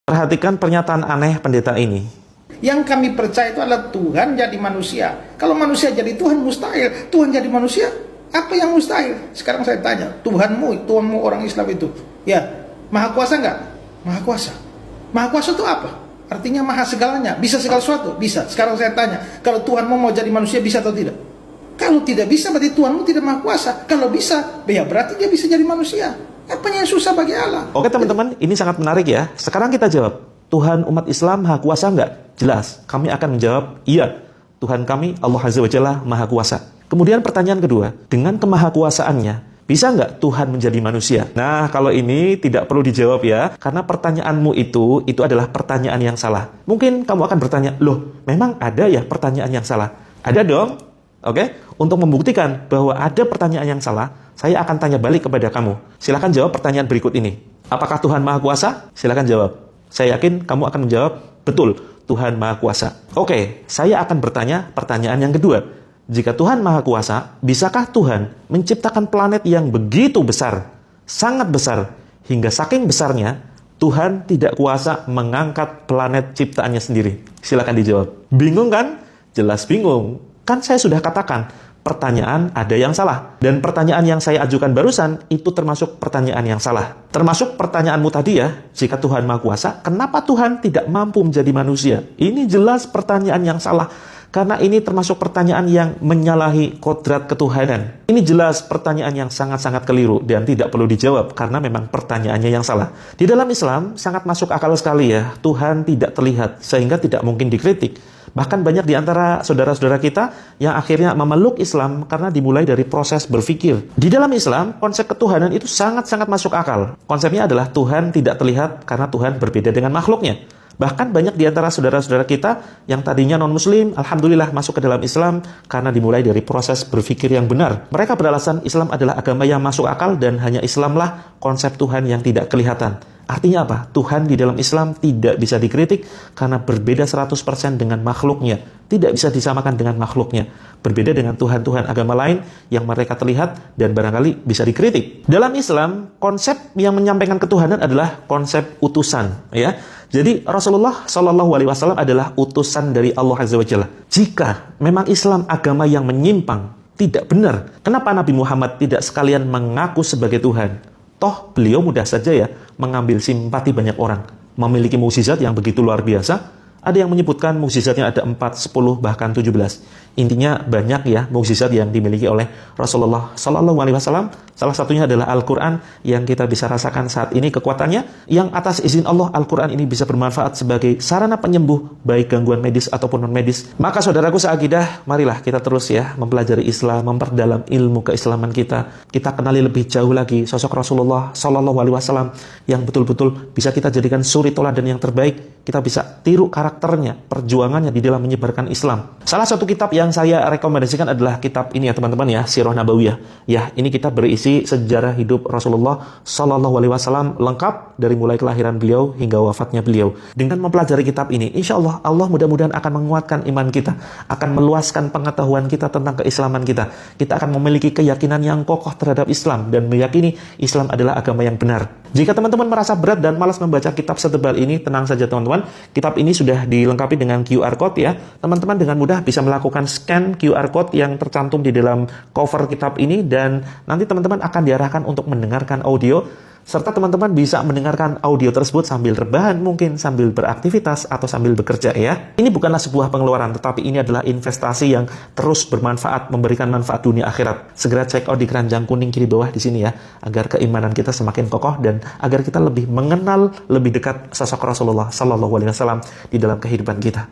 Perhatikan pernyataan aneh pendeta ini. Yang kami percaya itu adalah Tuhan jadi manusia. Kalau manusia jadi Tuhan, mustahil. Tuhan jadi manusia, apa yang mustahil? Sekarang saya tanya, Tuhanmu orang Islam itu, ya, maha kuasa nggak? Maha kuasa. Maha kuasa itu apa? Artinya maha segalanya, bisa segala sesuatu, bisa. Sekarang saya tanya, kalau Tuhanmu mau jadi manusia, bisa atau tidak? Kalau tidak bisa, berarti Tuhanmu tidak maha kuasa. Kalau bisa, ya berarti dia bisa jadi manusia. Apa yang susah bagi Allah? Oke teman-teman, ini sangat menarik ya. Sekarang kita jawab, Tuhan umat Islam maha kuasa nggak? Jelas, kami akan menjawab, iya. Tuhan kami, Allah Azza wa Jalla, maha kuasa. Kemudian pertanyaan kedua, dengan kemahakuasaannya, bisa nggak Tuhan menjadi manusia? Nah, kalau ini tidak perlu dijawab ya, karena pertanyaanmu itu adalah pertanyaan yang salah. Mungkin kamu akan bertanya, loh, memang ada ya pertanyaan yang salah? Ada dong. Oke, untuk membuktikan bahwa ada pertanyaan yang salah, saya akan tanya balik kepada kamu. Silakan jawab pertanyaan berikut ini. Apakah Tuhan Maha Kuasa? Silakan jawab. Saya yakin kamu akan menjawab, betul, Tuhan Maha Kuasa. Oke, saya akan bertanya pertanyaan yang kedua. Jika Tuhan Maha Kuasa, bisakah Tuhan menciptakan planet yang begitu besar, sangat besar, hingga saking besarnya, Tuhan tidak kuasa mengangkat planet ciptaannya sendiri? Silakan dijawab. Bingung kan? Jelas bingung. Kan saya sudah katakan, pertanyaan ada yang salah. Dan pertanyaan yang saya ajukan barusan, itu termasuk pertanyaan yang salah. Termasuk pertanyaanmu tadi ya, jika Tuhan Maha Kuasa, kenapa Tuhan tidak mampu menjadi manusia? Ini jelas pertanyaan yang salah. Karena ini termasuk pertanyaan yang menyalahi kodrat ketuhanan. Ini jelas pertanyaan yang sangat-sangat keliru dan tidak perlu dijawab karena memang pertanyaannya yang salah. Di dalam Islam sangat masuk akal sekali ya, Tuhan tidak terlihat sehingga tidak mungkin dikritik. Bahkan banyak di antara saudara-saudara kita yang akhirnya memeluk Islam karena dimulai dari proses berpikir. Di dalam Islam, konsep ketuhanan itu sangat-sangat masuk akal. Konsepnya adalah Tuhan tidak terlihat karena Tuhan berbeda dengan makhluknya. Bahkan banyak di antara saudara-saudara kita yang tadinya non-muslim, alhamdulillah masuk ke dalam Islam karena dimulai dari proses berpikir yang benar. Mereka beralasan Islam adalah agama yang masuk akal dan hanya Islamlah konsep Tuhan yang tidak kelihatan. Artinya apa? Tuhan di dalam Islam tidak bisa dikritik karena berbeda 100% dengan makhluknya. Tidak bisa disamakan dengan makhluknya. Berbeda dengan Tuhan-Tuhan agama lain yang mereka terlihat dan barangkali bisa dikritik. Dalam Islam, konsep yang menyampaikan ketuhanan adalah konsep utusan. Ya. Jadi Rasulullah SAW adalah utusan dari Allah Azza wa Jalla. Jika memang Islam agama yang menyimpang, tidak benar, kenapa Nabi Muhammad tidak sekalian mengaku sebagai Tuhan? Toh beliau mudah saja ya mengambil simpati banyak orang. Memiliki mukjizat yang begitu luar biasa. Ada yang menyebutkan mukjizatnya ada 4, 10, bahkan 17. Intinya banyak ya mukjizat yang dimiliki oleh Rasulullah SAW. Salah satunya adalah Al-Quran yang kita bisa rasakan saat ini kekuatannya. Yang atas izin Allah, Al-Quran ini bisa bermanfaat sebagai sarana penyembuh baik gangguan medis ataupun non-medis. Maka saudaraku seakidah, marilah kita terus ya mempelajari Islam, memperdalam ilmu keislaman kita. Kita kenali lebih jauh lagi sosok Rasulullah SAW yang betul-betul bisa kita jadikan suri toladan yang terbaik. Kita bisa tiru karakternya, perjuangannya di dalam menyebarkan Islam. Salah satu kitab yang saya rekomendasikan adalah kitab ini ya teman-teman ya, Sirah Nabawiyah. Ya, ini kita berisi sejarah hidup Rasulullah SAW lengkap dari mulai kelahiran beliau hingga wafatnya beliau. Dengan mempelajari kitab ini, insya Allah, Allah mudah-mudahan akan menguatkan iman kita, akan meluaskan pengetahuan kita tentang keislaman kita. Kita akan memiliki keyakinan yang kokoh terhadap Islam dan meyakini Islam adalah agama yang benar. Jika teman-teman merasa berat dan malas membaca kitab setebal ini, tenang saja teman-teman. Kitab ini sudah dilengkapi dengan QR Code ya. Teman-teman dengan mudah bisa melakukan scan QR Code yang tercantum di dalam cover kitab ini. Dan nanti teman-teman akan diarahkan untuk mendengarkan audio. Serta teman-teman bisa mendengarkan audio tersebut sambil rebahan, mungkin sambil beraktivitas atau sambil bekerja ya. Ini bukanlah sebuah pengeluaran, tetapi ini adalah investasi yang terus bermanfaat, memberikan manfaat dunia akhirat. Segera check out di keranjang kuning kiri bawah di sini ya, agar keimanan kita semakin kokoh dan agar kita lebih mengenal lebih dekat sosok Rasulullah SAW di dalam kehidupan kita.